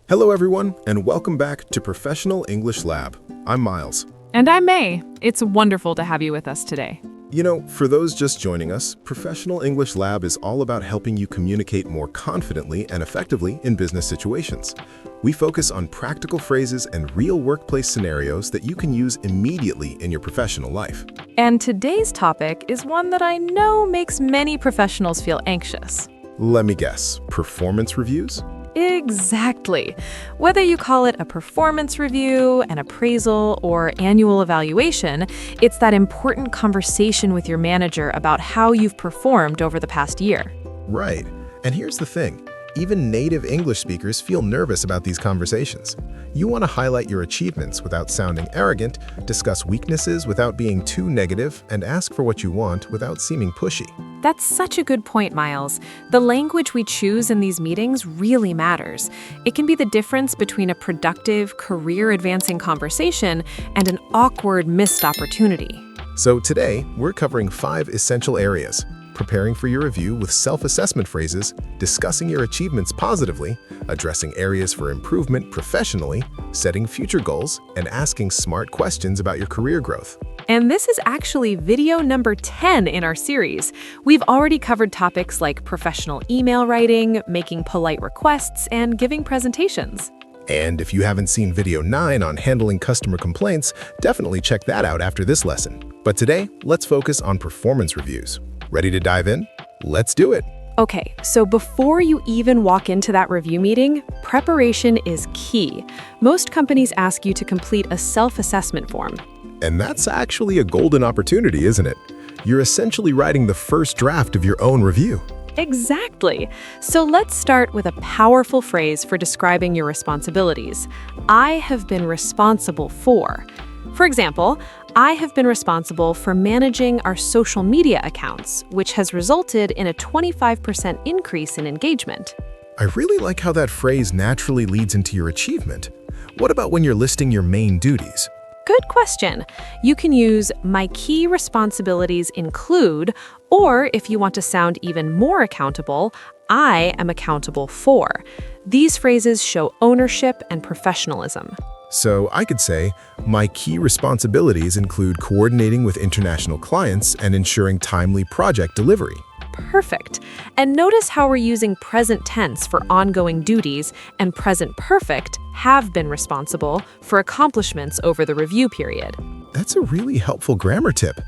Hello everyone, and welcome back to Professional English Lab. I'm Myles. And I'm May. It's wonderful to have you with us today. You know, for those just joining us, Professional English Lab is all about helping you communicate more confidently and effectively in business situations. We focus on practical phrases and real workplace scenarios that you can use immediately in your professional life. And today's topic is one that I know makes many professionals feel anxious. Let me guess, performance reviews? Exactly. Whether you call it a performance review, an appraisal, or annual evaluation, it's that important conversation with your manager about how you've performed over the past year. Right. And here's the thing. Even native English speakers feel nervous about these conversations. You want to highlight your achievements without sounding arrogant, discuss weaknesses without being too negative, and ask for what you want without seeming pushy. That's such a good point, Myles. The language we choose in these meetings really matters. It can be the difference between a productive, career-advancing conversation and an awkward, missed opportunity. So today, we're covering 5 essential areas: preparing for your review with self-assessment phrases, discussing your achievements positively, addressing areas for improvement professionally, setting future goals, and asking smart questions about your career growth. And this is actually video number 10 in our series. We've already covered topics like professional email writing, making polite requests, and giving presentations. And if you haven't seen video 9 on handling customer complaints, definitely check that out after this lesson. But today, let's focus on performance reviews. Ready to dive in? Let's do it. Okay, so before you even walk into that review meeting, preparation is key. Most companies ask you to complete a self-assessment form. And that's actually a golden opportunity, isn't it? You're essentially writing the first draft of your own review. Exactly. So let's start with a powerful phrase for describing your responsibilities. I have been responsible for. For example, I have been responsible for managing our social media accounts, which has resulted in a 25% increase in engagement. I really like how that phrase naturally leads into your achievement. What about when you're listing your main duties? Good question. You can use my key responsibilities include, or if you want to sound even more accountable, I am accountable for. These phrases show ownership and professionalism. So I could say, my key responsibilities include coordinating with international clients and ensuring timely project delivery. Perfect. And notice how we're using present tense for ongoing duties and present perfect, have been responsible, for accomplishments over the review period. That's a really helpful grammar tip.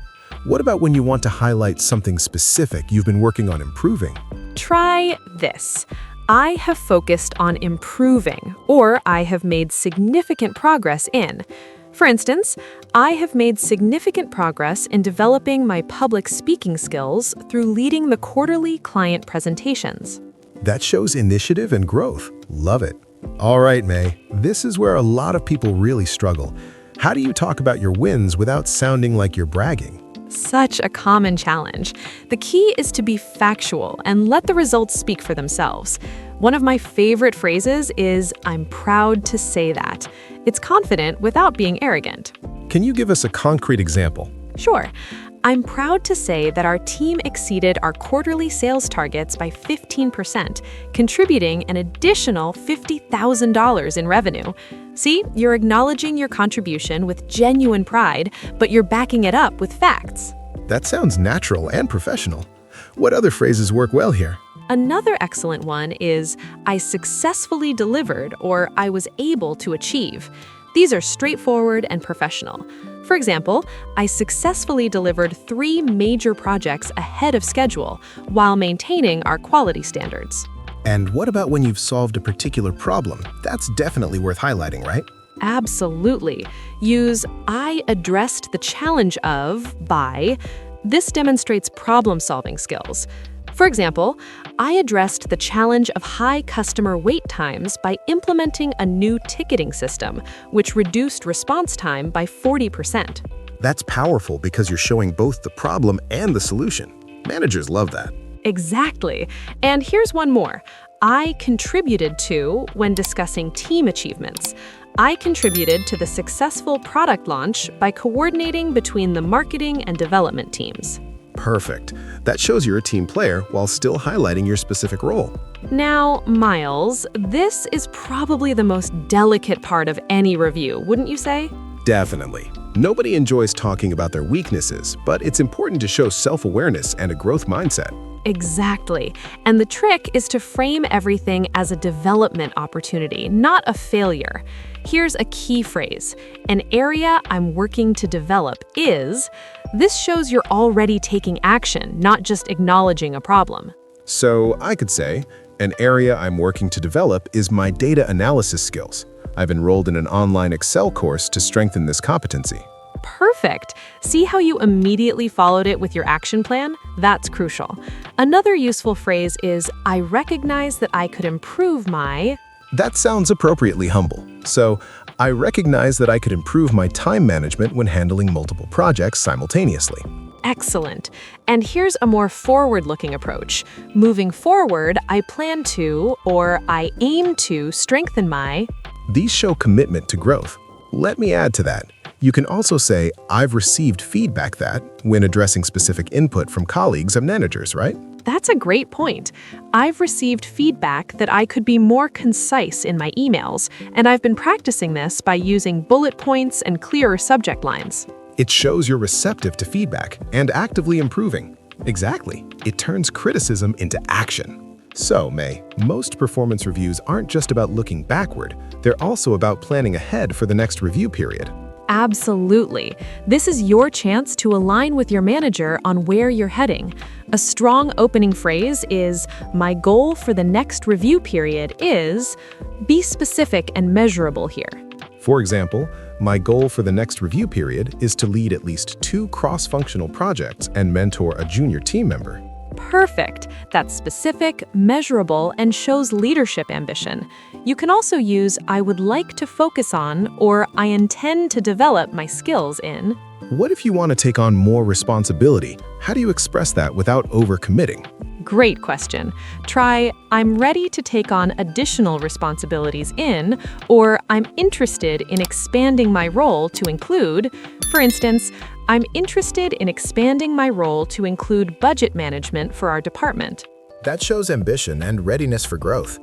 What about when you want to highlight something specific you've been working on improving? Try this. I have focused on improving, or I have made significant progress in. For instance, I have made significant progress in developing my public speaking skills through leading the quarterly client presentations. That shows initiative and growth. Love it. All right, May, this is where a lot of people really struggle. How do you talk about your wins without sounding like you're bragging? Such a common challenge. The key is to be factual and let the results speak for themselves. One of my favorite phrases is, I'm proud to say that. It's confident without being arrogant. Can you give us a concrete example? Sure. I'm proud to say that our team exceeded our quarterly sales targets by 15%, contributing an additional $50,000 in revenue. See, you're acknowledging your contribution with genuine pride, but you're backing it up with facts. That sounds natural and professional. What other phrases work well here? Another excellent one is, I successfully delivered, or I was able to achieve. These are straightforward and professional. For example, I successfully delivered 3 major projects ahead of schedule while maintaining our quality standards. And what about when you've solved a particular problem? That's definitely worth highlighting, right? Absolutely. Use I addressed the challenge of by. This demonstrates problem-solving skills. For example, I addressed the challenge of high customer wait times by implementing a new ticketing system, which reduced response time by 40%. That's powerful because you're showing both the problem and the solution. Managers love that. Exactly. And here's one more. I contributed to when discussing team achievements. I contributed to the successful product launch by coordinating between the marketing and development teams. Perfect. That shows you're a team player while still highlighting your specific role. Now, Myles, this is probably the most delicate part of any review, wouldn't you say? Definitely. Nobody enjoys talking about their weaknesses, but it's important to show self-awareness and a growth mindset. Exactly. And the trick is to frame everything as a development opportunity, not a failure. Here's a key phrase. An area I'm working to develop is. This shows you're already taking action, not just acknowledging a problem. So I could say, an area I'm working to develop is my data analysis skills. I've enrolled in an online Excel course to strengthen this competency. Perfect. See how you immediately followed it with your action plan? That's crucial. Another useful phrase is, I recognize that I could improve my. That sounds appropriately humble. So, I recognize that I could improve my time management when handling multiple projects simultaneously. Excellent. And here's a more forward-looking approach. Moving forward, I plan to, or I aim to, strengthen my. These show commitment to growth. Let me add to that. You can also say, I've received feedback that, when addressing specific input from colleagues and managers, right? That's a great point. I've received feedback that I could be more concise in my emails, and I've been practicing this by using bullet points and clearer subject lines. It shows you're receptive to feedback and actively improving. Exactly. It turns criticism into action. So, May, most performance reviews aren't just about looking backward, they're also about planning ahead for the next review period. Absolutely. This is your chance to align with your manager on where you're heading. A strong opening phrase is, my goal for the next review period is. Be specific and measurable here. For example, my goal for the next review period is to lead at least 2 cross-functional projects and mentor a junior team member. Perfect. That's specific, measurable, and shows leadership ambition. You can also use I would like to focus on or I intend to develop my skills in. What if you want to take on more responsibility? How do you express that without overcommitting? Great question. Try I'm ready to take on additional responsibilities in, or I'm interested in expanding my role to include. For instance, I'm interested in expanding my role to include budget management for our department. That shows ambition and readiness for growth.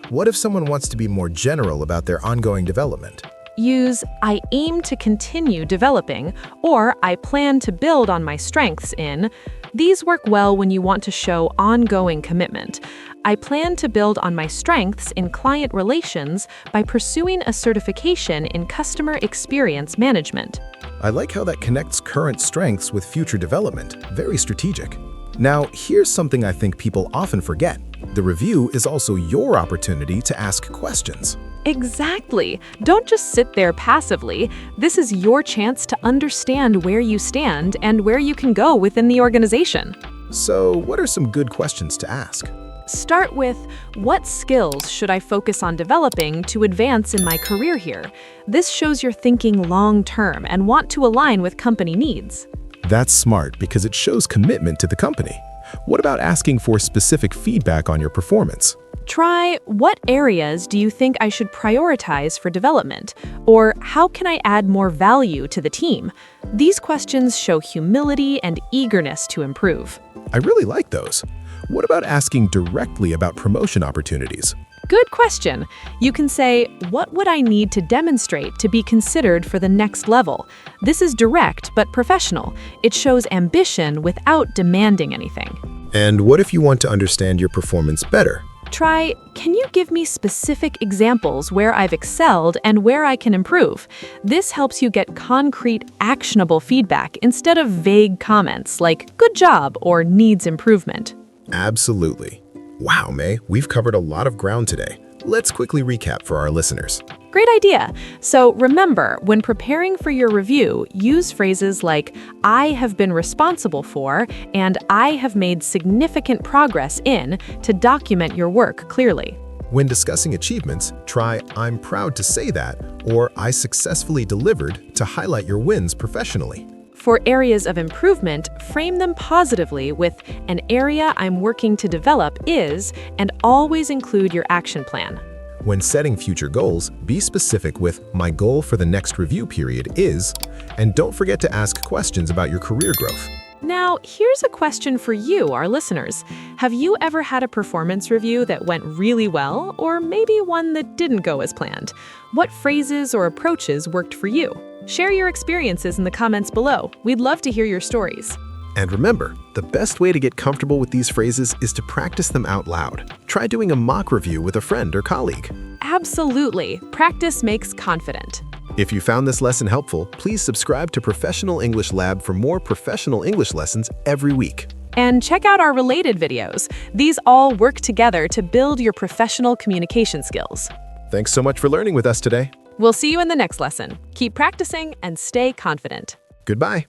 What if someone wants to be more general about their ongoing development? Use I aim to continue developing or I plan to build on my strengths in. These work well when you want to show ongoing commitment. I plan to build on my strengths in client relations by pursuing a certification in customer experience management. I like how that connects current strengths with future development. Very strategic. Now, here's something I think people often forget. The review is also your opportunity to ask questions. Exactly. Don't just sit there passively. This is your chance to understand where you stand and where you can go within the organization. So, what are some good questions to ask? Start with, what skills should I focus on developing to advance in my career here? This shows you're thinking long-term and want to align with company needs. That's smart because it shows commitment to the company. What about asking for specific feedback on your performance? Try, what areas do you think I should prioritize for development? Or how can I add more value to the team? These questions show humility and eagerness to improve. I really like those. What about asking directly about promotion opportunities? Good question. You can say, what would I need to demonstrate to be considered for the next level? This is direct but professional. It shows ambition without demanding anything. And what if you want to understand your performance better? Try, can you give me specific examples where I've excelled and where I can improve? This helps you get concrete, actionable feedback instead of vague comments like good job or needs improvement. Absolutely. Wow, May, we've covered a lot of ground today. Let's quickly recap for our listeners. Great idea. So remember, when preparing for your review, use phrases like, I have been responsible for, and I have made significant progress in, to document your work clearly. When discussing achievements, try I'm proud to say that or I successfully delivered to highlight your wins professionally. For areas of improvement, frame them positively with an area I'm working to develop is, and always include your action plan. When setting future goals, be specific with my goal for the next review period is, and don't forget to ask questions about your career growth. Now, here's a question for you, our listeners. Have you ever had a performance review that went really well, or maybe one that didn't go as planned? What phrases or approaches worked for you? Share your experiences in the comments below. We'd love to hear your stories. And remember, the best way to get comfortable with these phrases is to practice them out loud. Try doing a mock review with a friend or colleague. Absolutely. Practice makes confident. If you found this lesson helpful, please subscribe to Professional English Lab for more professional English lessons every week. And check out our related videos. These all work together to build your professional communication skills. Thanks so much for learning with us today. We'll see you in the next lesson. Keep practicing and stay confident. Goodbye.